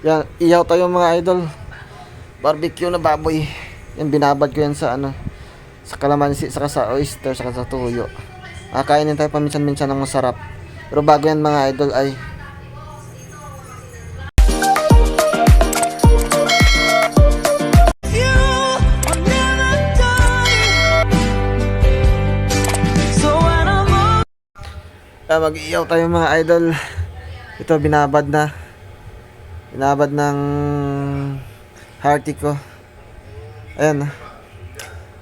Yan, ihaw tayo mga idol. Barbecue na baboy. Yan, binabad ko yan sa ano, sa kalamansi, saka sa oyster, saka sa tuyo. Kainin tayo paminsan-minsan ng masarap. Pero bago yan mga idol ay mag-iyaw tayo mga idol. Ito binabad na. Binabad ng hearty ko. Ayan.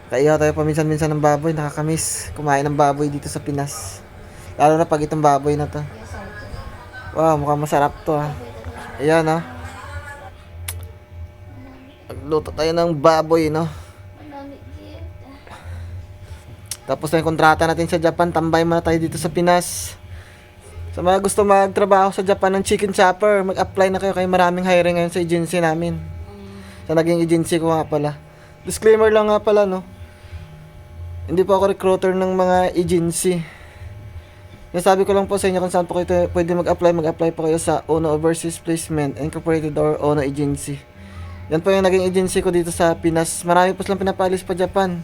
Kaiyaw tayo paminsan-minsan ng baboy. Nakakamiss kumain ng baboy dito sa Pinas. Lalo na pag itong baboy na to. Wow, mukhang masarap to ha. Ayan ha. Magluto tayo ng baboy no. Tapos na yung kontrata natin sa Japan. Tambay muna tayo dito sa Pinas. Sa mga gusto magtrabaho sa Japan ng chicken chopper, mag-apply na kayo. Kaya maraming hiring ngayon sa agency namin. Sa naging agency ko nga pala. Disclaimer lang nga pala no. Hindi po ako recruiter ng mga agency. Nasabi ko lang po sa inyo kung saan po kayo pwede mag-apply. Mag-apply po kayo sa Ono Overseas Placement Incorporated or Ono Agency. Yan po yung naging agency ko dito sa Pinas. Marami po silang pinapalis pa Japan.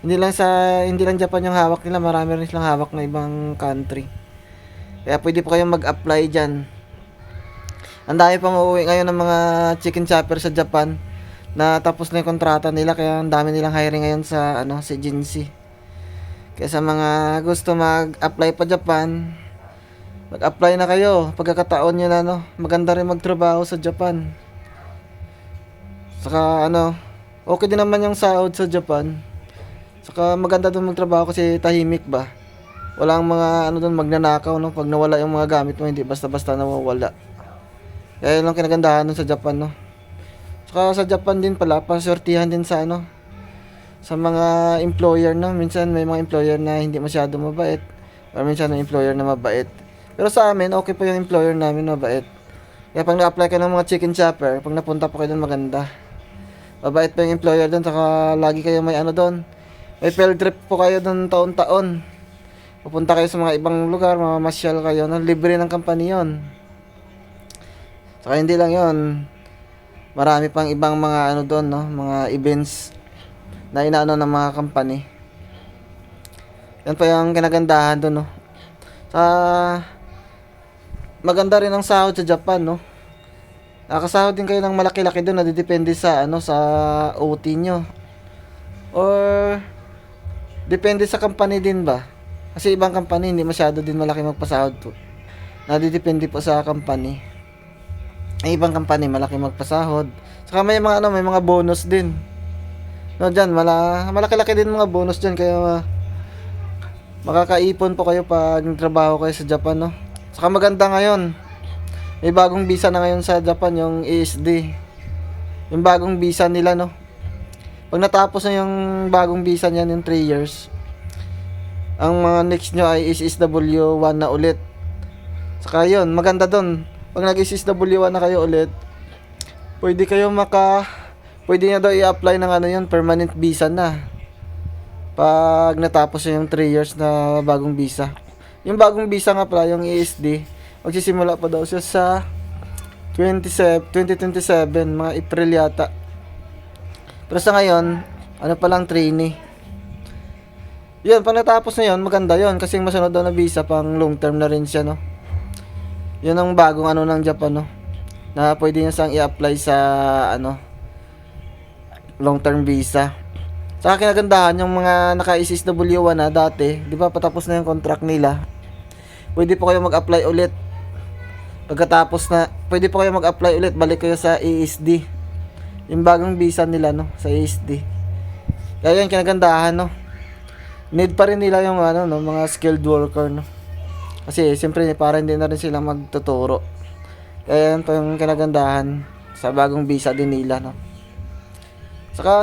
Hindi lang Japan yung hawak nila, marami rin silang hawak na ibang country. Kaya pwede po kayong mag-apply diyan. Ang dami pang uuwi ngayon ng mga chicken chopper sa Japan na tapos na yung kontrata nila, kaya ang dami nilang hiring ngayon sa sa agency. Kaya sa mga gusto mag-apply pa Japan, mag-apply na kayo. Pagkakataon niyo na maganda rin magtrabaho sa Japan. Saka okay din naman yung sahod sa Japan. Saka maganda doon magtrabaho kasi tahimik ba. Walang mga doon magnanakaw pag nawala yung mga gamit mo, hindi basta-basta nawawala. Kaya yun lang kinagandahan doon sa Japan Saka sa Japan din pala, pasortihan din sa sa mga employer minsan may mga employer na hindi masyado mabait. Or minsan may employer na mabait. Pero sa amin, okay po yung employer namin, mabait. Kaya pag na-apply ka ng mga chicken chopper, pag napunta po kayo doon maganda. Mabait pa yung employer doon, saka lagi kayo may doon. May field trip po kayo doon taon-taon. Pupunta kayo sa mga ibang lugar, mamamasyal kayo. Libre ng company yon. Saka hindi lang yon. Marami pang ibang mga doon, mga events na inaano ng mga company. Yan pa yung kinagandahan doon, Sa maganda rin ang sahod sa Japan, Nakakasahod din kayo ng malaki-laki doon, nadidepende sa sa OT nyo. Or depende sa company din ba? Kasi ibang company hindi masyado din malaki magpasahod po. Nadidepende po sa company. Ay ibang company malaki magpasahod. Saka may mga may mga bonus din. Diyan malaki-laki din mga bonus diyan, kaya makakaipon po kayo pag nagtrabaho kayo sa Japan, Saka maganda ngayon. May bagong visa na ngayon sa Japan, yung ESD. Yung bagong visa nila, Pag natapos na yung bagong visa niyan, yung 3 years, ang mga next nyo ay SSW1 na ulit. Saka yun, maganda doon. Pag nag-SSW1 na kayo ulit, pwede nyo daw i-apply ng yun, permanent visa na. Pag natapos yung 3 years na bagong visa. Yung bagong visa nga pala, yung ESD, magsisimula pa daw siya sa 2027, mga April yata. Pero sa ngayon, pa lang trainee. Yun, pag natapos na yun, maganda yun. Kasi masunod daw na visa, pang long term na rin siya, Yun ang bagong ng Japan, na pwede niya sang i-apply sa, long term visa. Saka kinagandahan, yung mga naka-SSW1 na dati, di ba patapos na yung contract nila, pwede po kayo mag-apply ulit. Pagkatapos na, pwede po kayo mag-apply ulit, balik kayo sa ESD. Yung bagong visa nila, sa ESD. Kaya yan, kinagandahan, Need pa rin nila yung, mga skilled worker, Kasi, siyempre, para hindi na rin sila magtuturo. Kaya yan pa yung kinagandahan sa bagong visa din nila, Saka,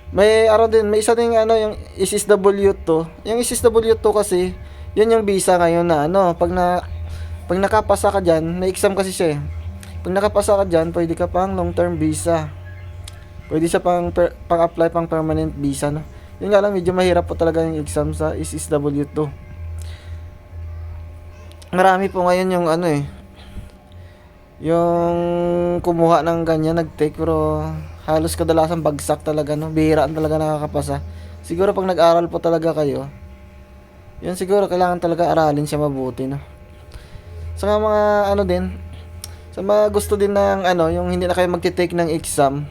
may may isa ding yung SSW2. Yung SSW2 kasi, yun yung visa ngayon na pag nakapasa ka diyan, na exam kasi siya. Pag nakapasa ka diyan, pwede ka pang long-term visa. Pwede siya pang-apply pang permanent visa, Yun nga lang, medyo mahirap po talaga yung exam sa SSW2. marami po ngayon yung ano eh, yung kumuha ng ganyan, nag-take, pero halos kadalasan bagsak talaga, no? Bihiraan talaga nakakapasa. Siguro pag nag-aral po talaga kayo, yun siguro kailangan talaga aralin siya mabuti, no? Sa mga ano din, sa mga gusto din ng ano, yung hindi na kayo magte-take ng exam,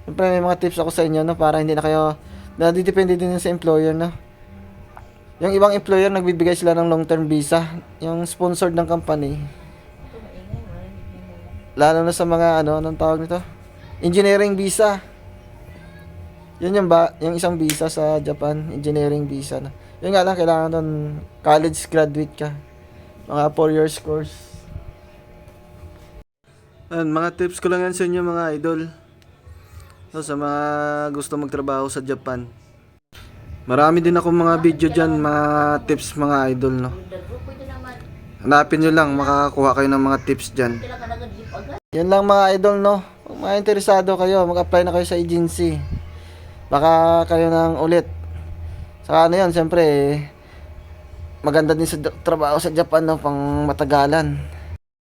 siyempre may mga tips ako sa inyo, no? Para hindi na kayo, nadidepende din yun sa employer, no? Yung ibang employer, nagbibigay sila ng long-term visa, yung sponsored ng company. Lalo na sa mga ano, anong tawag nito? Engineering visa. Yun yung yung isang visa sa Japan, engineering visa na. Yun nga lang, kailangan doon college graduate ka. Mga 4 years course. Mga tips ko lang yan sa inyo mga idol. So, sa mga gusto magtrabaho sa Japan. Marami din ako mga video dyan, mga tips mga idol, no? Hanapin nyo lang, makakakuha kayo ng mga tips dyan. Yan lang mga idol, no? Kung mga interesado kayo, mag-apply na kayo sa agency. Baka kayo nang ulit. Saka ano yan, siyempre, maganda din sa trabaho sa Japan, no? Pang matagalan.